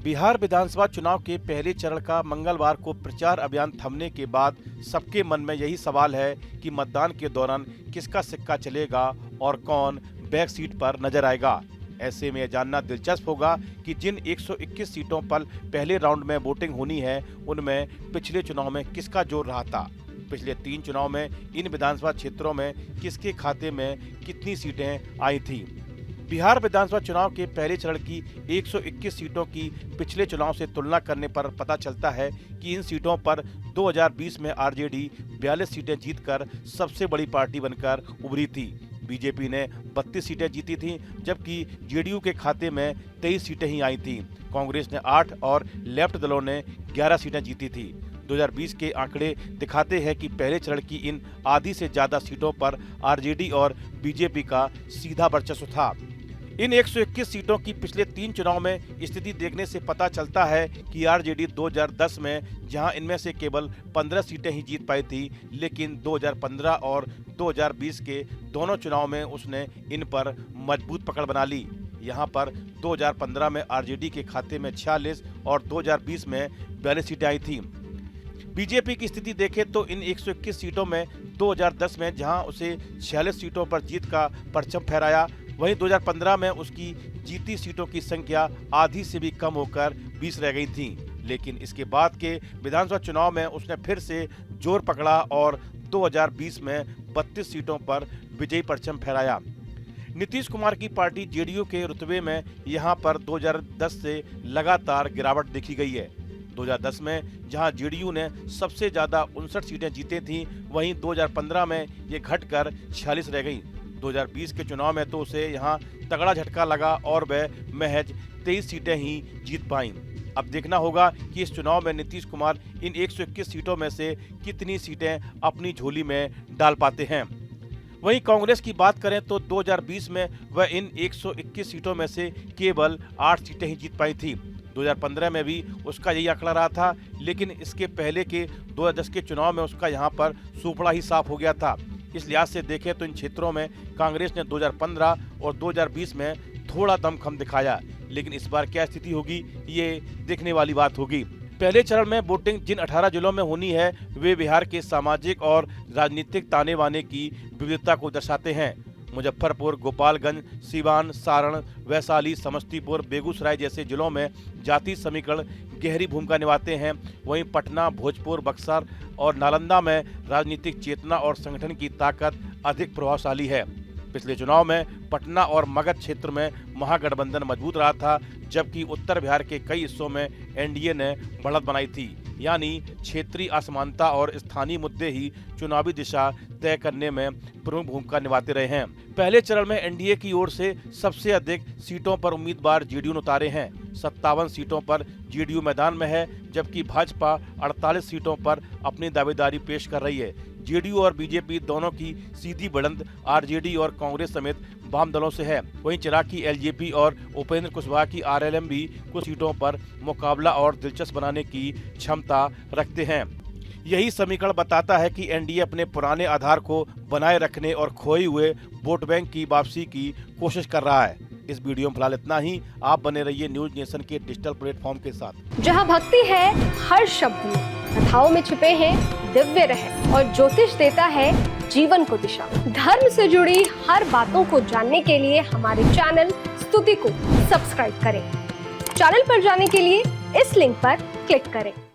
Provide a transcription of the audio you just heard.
बिहार विधानसभा चुनाव के पहले चरण का मंगलवार को प्रचार अभियान थमने के बाद सबके मन में यही सवाल है कि मतदान के दौरान किसका सिक्का चलेगा और कौन बैक सीट पर नजर आएगा। ऐसे में यह जानना दिलचस्प होगा कि जिन 121 सीटों पर पहले राउंड में वोटिंग होनी है, उनमें पिछले चुनाव में किसका जोर रहा था। पिछले 3 चुनाव में इन विधानसभा क्षेत्रों में किसके खाते में कितनी सीटें आई थी। बिहार विधानसभा चुनाव के पहले चरण की 121 सीटों की पिछले चुनाव से तुलना करने पर पता चलता है कि इन सीटों पर 2020 में आरजेडी 42 सीटें जीतकर सबसे बड़ी पार्टी बनकर उभरी थी। बीजेपी ने 32 सीटें जीती थीं, जबकि जेडीयू के खाते में 23 सीटें ही आई थीं। कांग्रेस ने 8 और लेफ्ट दलों ने 11 सीटें जीती थी। 2020 के आंकड़े दिखाते हैं कि पहले चरण की इन आधी से ज्यादा सीटों पर आरजेडी और बीजेपी का सीधा वर्चस्व था। इन 121 सीटों की पिछले 3 चुनाव में स्थिति देखने से पता चलता है कि आरजेडी 2010 में जहां इनमें से केवल 15 सीटें ही जीत पाई थी, लेकिन 2015 और 2020 के दोनों चुनाव में उसने इन पर मजबूत पकड़ बना ली। यहां पर 2015 में आरजेडी के खाते में 46 और 2020 में 42 सीटें आई थी। बीजेपी की स्थिति देखें तो इन 121 सीटों में 2010 में जहां उसे 46 सीटों पर जीत का परचम फहराया, वहीं 2015 में उसकी जीती सीटों की संख्या आधी से भी कम होकर 20 रह गई थी। लेकिन इसके बाद के विधानसभा चुनाव में उसने फिर से जोर पकड़ा और 2020 में 32 सीटों पर विजयी परचम फहराया। नीतीश कुमार की पार्टी जेडीयू के रुतबे में यहां पर 2010 से लगातार गिरावट देखी गई है। 2010 में जहां जेडीयू ने सबसे ज्यादा 59 सीटें जीती थीं, वहीं 2015 में ये घटकर 46 रह गईं। 2020 के चुनाव में तो उसे यहां तगड़ा झटका लगा और वह महज 23 सीटें ही जीत पाईं। अब देखना होगा कि इस चुनाव में नीतीश कुमार इन 121 सीटों में से कितनी सीटें अपनी झोली में डाल पाते हैं। वहीं कांग्रेस की बात करें तो 2020 में वह इन 121 सीटों में से केवल 8 सीटें ही जीत पाई थी। 2015 में भी उसका यही आंकड़ा रहा था, लेकिन इसके पहले के 2010 के चुनाव में उसका यहां पर सूपड़ा ही साफ हो गया था। इस लिहाज से देखें तो इन क्षेत्रों में कांग्रेस ने 2015 और 2020 में थोड़ा दमखम दिखाया, लेकिन इस बार क्या स्थिति होगी ये देखने वाली बात होगी। पहले चरण में वोटिंग जिन 18 जिलों में होनी है, वे बिहार के सामाजिक और राजनीतिक ताने बाने की विविधता को दर्शाते हैं। मुजफ्फरपुर, गोपालगंज, सीवान, सारण, वैशाली, समस्तीपुर, बेगूसराय जैसे जिलों में जाति समीकरण गहरी भूमिका निभाते हैं। वहीं पटना, भोजपुर, बक्सर और नालंदा में राजनीतिक चेतना और संगठन की ताकत अधिक प्रभावशाली है। पिछले चुनाव में पटना और मगध क्षेत्र में महागठबंधन मजबूत रहा था, जबकि उत्तर बिहार के कई हिस्सों में एनडीए ने बढ़त बनाई थी। यानी क्षेत्रीय असमानता और स्थानीय मुद्दे ही चुनावी दिशा तय करने में प्रमुख भूमिका निभाते रहे हैं। पहले चरण में एनडीए की ओर से सबसे अधिक सीटों पर उम्मीदवार जेडीयू ने उतारे हैं। 57 सीटों पर जेडीयू मैदान में है, जबकि भाजपा 48 सीटों पर अपनी दावेदारी पेश कर रही है। जेडीयू और बीजेपी दोनों की सीधी भिड़ंत आरजेडी और कांग्रेस समेत वाम दलों से है। वहीं चिराग की एलजेपी और उपेंद्र कुशवाहा की आरएलएम भी कुछ सीटों पर मुकाबला और दिलचस्प बनाने की क्षमता रखते हैं। यही समीकरण बताता है कि एनडीए अपने पुराने आधार को बनाए रखने और खोए हुए वोट बैंक की वापसी की कोशिश कर रहा है। इस वीडियो में फिलहाल इतना ही। आप बने रहिए न्यूज नेशन के डिजिटल प्लेटफॉर्म के साथ, जहां भक्ति है हर शब्द में, कथाओं में छुपे हैं दिव्य रहस्य और ज्योतिष देता है जीवन को दिशा। धर्म से जुड़ी हर बातों को जानने के लिए हमारे चैनल स्तुति को सब्सक्राइब करें। चैनल पर जाने के लिए इस लिंक पर क्लिक करें।